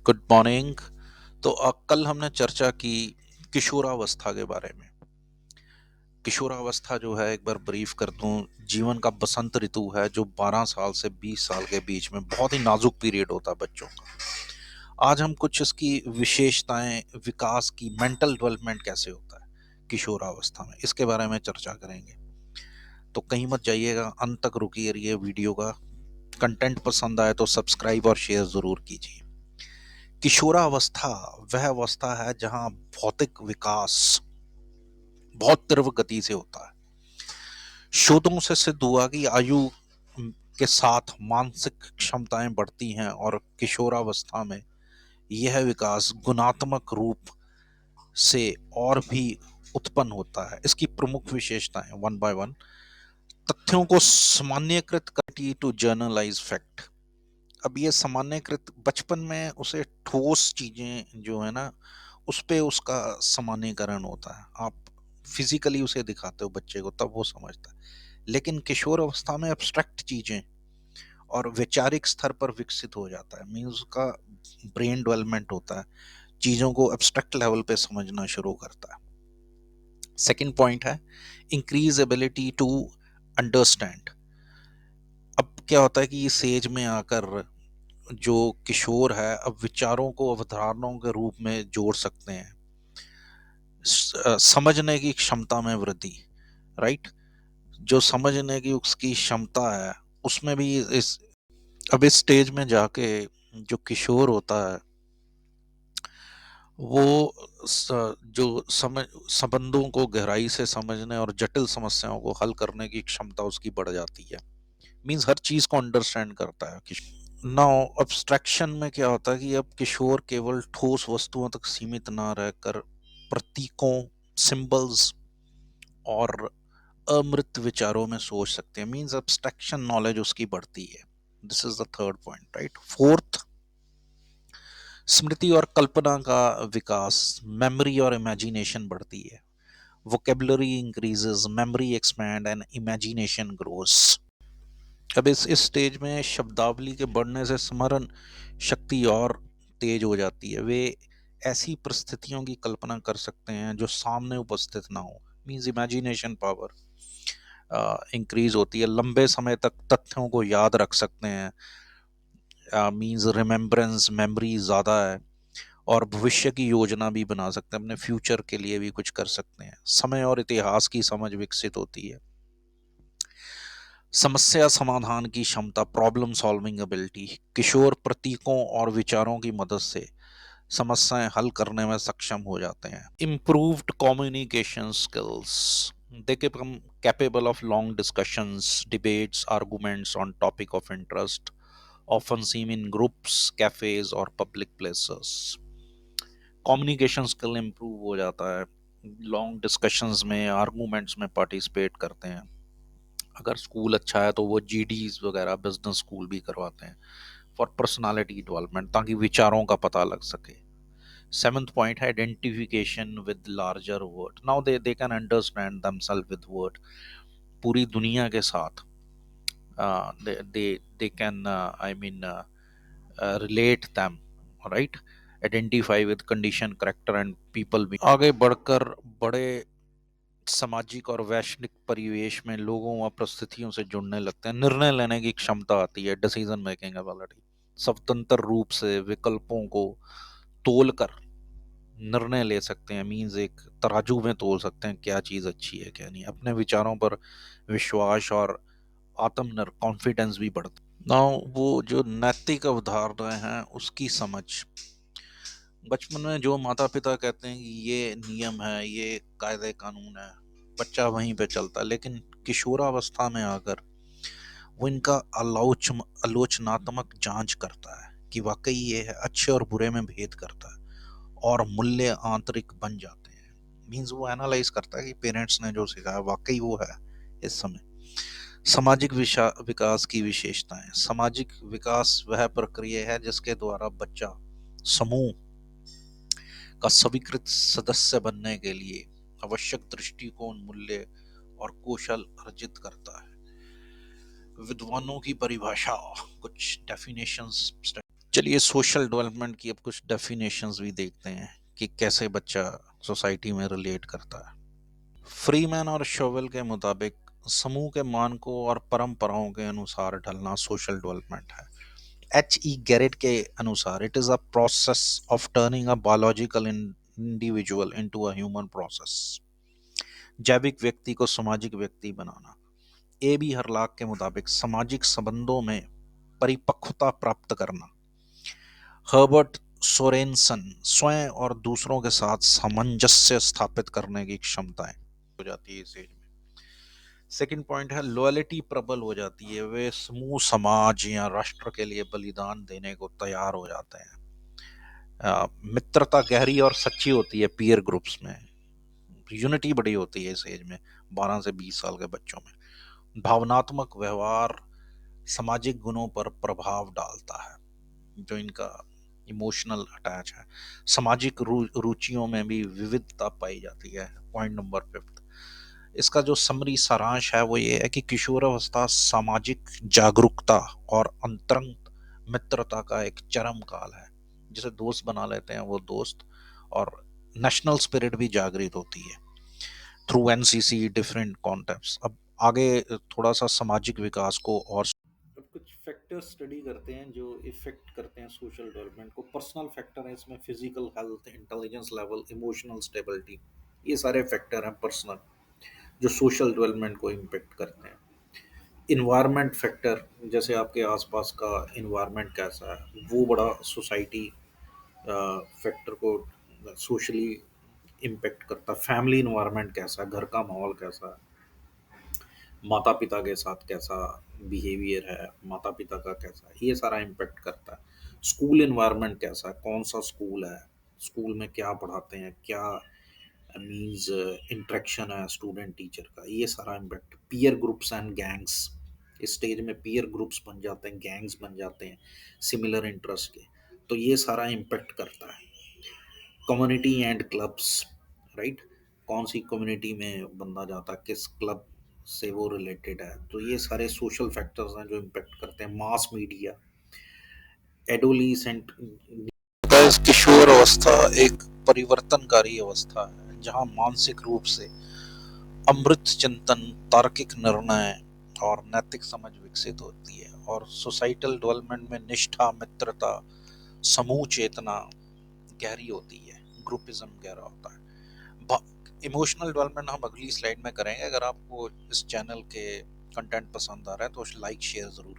Good morning. तो कल हमने चर्चा की किशोरावस्था के बारे में। किशोरावस्था जो है, एक बार ब्रीफ कर दूं, जीवन का बसंत ऋतु है जो 12 साल से 20 साल के बीच में बहुत ही नाजुक पीरियड होता है बच्चों का। आज हम कुछ इसकी विशेषताएं, विकास की, मेंटल डेवलपमेंट कैसे होता है किशोरावस्था में, इसके बारे में चर्चा करेंगे। तो कहीं मत जाइएगा, अंत तक रुकिए रहिए वीडियो का। कंटेंट पसंद आए तो सब्सक्राइब और शेयर जरूर कीजिए। किशोरावस्था वह अवस्था है जहां भौतिक विकास बहुत तीव्र गति से होता है। शोधों से सिद्ध हुआ कि आयु के साथ मानसिक क्षमताएं बढ़ती हैं और किशोरावस्था में यह विकास गुणात्मक रूप से और भी उत्पन्न होता है। इसकी प्रमुख विशेषताएं वन बाय वन। तथ्यों को सामान्यकृत करती टू जर्नलाइज फैक्ट। अब ये सामान्यकृत, बचपन में उसे ठोस चीजें जो है ना, उस पे उसका सामान्यकरण होता है। आप फिजिकली उसे दिखाते हो बच्चे को तब वो समझता है। लेकिन किशोर अवस्था में एब्स्ट्रैक्ट चीजें और वैचारिक स्तर पर विकसित हो जाता है। मीन्स उसका ब्रेन डेवलपमेंट होता है, चीजों को एब्स्ट्रैक्ट लेवल पे समझना शुरू करता है। सेकंड पॉइंट है इंक्रीज एबिलिटी टू अंडरस्टैंड। अब क्या होता है कि इस एज में आकर जो किशोर है, अब विचारों को अवधारणाओं के रूप में जोड़ सकते हैं। समझने की क्षमता में वृद्धि, राइट। जो समझने की उसकी क्षमता है उसमें भी इस अब इस स्टेज में जाके जो किशोर होता है वो जो समझ संबंधों को गहराई से समझने और जटिल समस्याओं को हल करने की क्षमता उसकी बढ़ जाती है। मीन्स हर चीज को अंडरस्टैंड करता है किशोर। नाउ अब्स्ट्रैक्शन में क्या होता है कि अब किशोर केवल ठोस वस्तुओं तक सीमित ना रहकर प्रतीकों, सिंबल्स और अमृत विचारों में सोच सकते हैं। मीन्स अब्स्ट्रैक्शन नॉलेज उसकी बढ़ती है। This is the third point, right. Fourth, स्मृति और कल्पना का विकास, मेमोरी और इमेजिनेशन बढ़ती है। Vocabulary increases, memory expand and imagination grows. अब इस स्टेज में शब्दावली के बढ़ने से स्मरण शक्ति और तेज हो जाती है। वे ऐसी परिस्थितियों की कल्पना कर सकते हैं जो सामने उपस्थित ना हो। मीन्स इमेजिनेशन पावर इंक्रीज होती है। लंबे समय तक तथ्यों को याद रख सकते हैं। मीन्स रिमेम्बरेंस, मेमोरी ज़्यादा है। और भविष्य की योजना भी बना सकते हैं, अपने फ्यूचर के लिए भी कुछ कर सकते हैं। समय और इतिहास की समझ विकसित होती है। समस्या समाधान की क्षमता, प्रॉब्लम सॉल्विंग एबिलिटी। किशोर प्रतीकों और विचारों की मदद से समस्याएं हल करने में सक्षम हो जाते हैं। Improved communication skills, they become capable of long discussions, debates, arguments on topic of interest, often seen in groups, cafes or public places. Communication skill improve हो जाता है, लॉन्ग डिस्कशंस में, आर्गूमेंट्स में पार्टिसिपेट करते हैं। अगर स्कूल अच्छा है तो वो जीडीज वगैरह, बिजनेस स्कूल भी करवाते हैं फॉर पर्सनालिटी डेवलपमेंट, ताकि विचारों का पता लग सके। सेवंथ पॉइंट है identification with larger word. Now they can understand themself with word. पूरी दुनिया के साथ they can I mean relate them, right. Identify with condition, character and people. भी आगे बढ़कर बड़े सामाजिक और वैश्विक परिवेश में लोगों व परिस्थितियों से जुड़ने लगते हैं। निर्णय लेने की क्षमता आती है, डिसीजन मेकिंग एबिलिटी। स्वतंत्र रूप से विकल्पों को तोलकर निर्णय ले सकते हैं। मीन्स एक तराजू में तोल सकते हैं क्या चीज़ अच्छी है क्या नहीं। अपने विचारों पर विश्वास और आत्म कॉन्फिडेंस भी बढ़ता है। ना वो जो नैतिक अवधारणाएं हैं उसकी समझ, बचपन में जो माता पिता कहते हैं कि ये नियम है, ये कायदे कानून है, बच्चा वहीं पे चलता है। लेकिन किशोरावस्था में आकर वो इनका आलोचनात्मक जांच करता है कि वाकई ये है, अच्छे और बुरे में भेद करता है और मूल्य आंतरिक बन जाते हैं। मीन्स वो एनालाइज करता है कि पेरेंट्स ने जो सिखाया वाकई वो है इस समय। सामाजिक विकास की विशेषताएं। सामाजिक विकास वह प्रक्रिया है जिसके द्वारा बच्चा समूह का स्वीकृत सदस्य बनने के लिए आवश्यक दृष्टिकोण, मूल्य और कौशल अर्जित करता है। विद्वानों की परिभाषा, कुछ डेफिनेशंस। चलिए सोशल डेवलपमेंट की अब कुछ डेफिनेशंस भी देखते हैं कि कैसे बच्चा सोसाइटी में रिलेट करता है। फ्रीमैन और शोवेल के मुताबिक समूह के मानकों और परंपराओं के अनुसार ढलना सोशल डेवलपमेंट है। एच ई गैरेट के अनुसार it is a process of turning a biological individual into a human process. जैविक व्यक्ति को सामाजिक व्यक्ति बनाना। ए बी हरलाक के मुताबिक सामाजिक संबंधों में परिपक्वता प्राप्त करना। हर्बर्ट सोरेनसन स्वयं और दूसरों के साथ सामंजस्य स्थापित करने की क्षमताएं हो जाती है इस एज में। सेकंड पॉइंट है लॉयल्टी प्रबल हो जाती है, वे समूह समाज या राष्ट्र के लिए बलिदान देने को तैयार हो जाते हैं। मित्रता गहरी और सच्ची होती है पीयर ग्रुप्स में। यूनिटी बड़ी होती है इस एज में, 12 से 20 साल के बच्चों में। भावनात्मक व्यवहार सामाजिक गुणों पर प्रभाव डालता है, जो इनका इमोशनल अटैच है। सामाजिक रुचियों में भी विविधता पाई जाती है। पॉइंट नंबर 5, इसका जो समरी सारांश है वो ये है कि किशोरावस्था सामाजिक जागरूकता और अंतरंग मित्रता का एक चरम काल है। जिसे दोस्त बना लेते हैं वो दोस्त, और नेशनल स्पिरिट भी जागृत होती है थ्रू एनसीसी डिफरेंट कॉन्टेक्ट्स। अब आगे थोड़ा सा सामाजिक विकास को और अब कुछ फैक्टर स्टडी करते हैं जो इफेक्ट करते हैं सोशल डेवलपमेंट को। पर्सनल फैक्टर है इसमें, physical health, intelligence level, emotional stability, ये सारे फैक्टर हैं पर्सनल जो सोशल डेवलपमेंट को इम्पेक्ट करते हैं। इन्वायरमेंट फैक्टर, जैसे आपके आसपास का इन्वायरमेंट कैसा है, वो बड़ा सोसाइटी फैक्टर को सोशली इम्पेक्ट करता है। फैमिली इन्वायरमेंट कैसा है, घर का माहौल कैसा है, माता पिता के साथ कैसा बिहेवियर है, माता पिता का कैसा है, ये सारा इम्पेक्ट करता है। स्कूल इन्वायरमेंट कैसा है, कौन सा स्कूल है, स्कूल में क्या पढ़ाते हैं, क्या मीन्स इंटरेक्शन है स्टूडेंट टीचर का, ये सारा impact. Peer groups and gangs, इस स्टेज में पीयर ग्रुप्स बन जाते हैं, गैंग्स बन जाते हैं सिमिलर इंटरेस्ट के, तो ये सारा इम्पेक्ट करता है। कम्युनिटी एंड क्लब्स, राइट, कौन सी कम्युनिटी में बंदा जाता है, किस क्लब से वो रिलेटेड है, तो ये सारे सोशल फैक्टर्स हैं जो इम्पेक्ट करते हैं। मास मीडिया, एडोलीसेंट, किशोर अवस्था एक परिवर्तनकारी अवस्था है जहां मानसिक रूप से अमृत चिंतन, तार्किक निर्णय और नैतिक समझ विकसित होती है। और सोसाइटल डेवलपमेंट में निष्ठा, मित्रता, समूह चेतना गहरी होती है, ग्रुपिज्म गहरा होता है। इमोशनल डेवलपमेंट हम अगली स्लाइड में करेंगे। अगर आपको इस चैनल के कंटेंट पसंद आ रहा है तो लाइक शेयर जरूर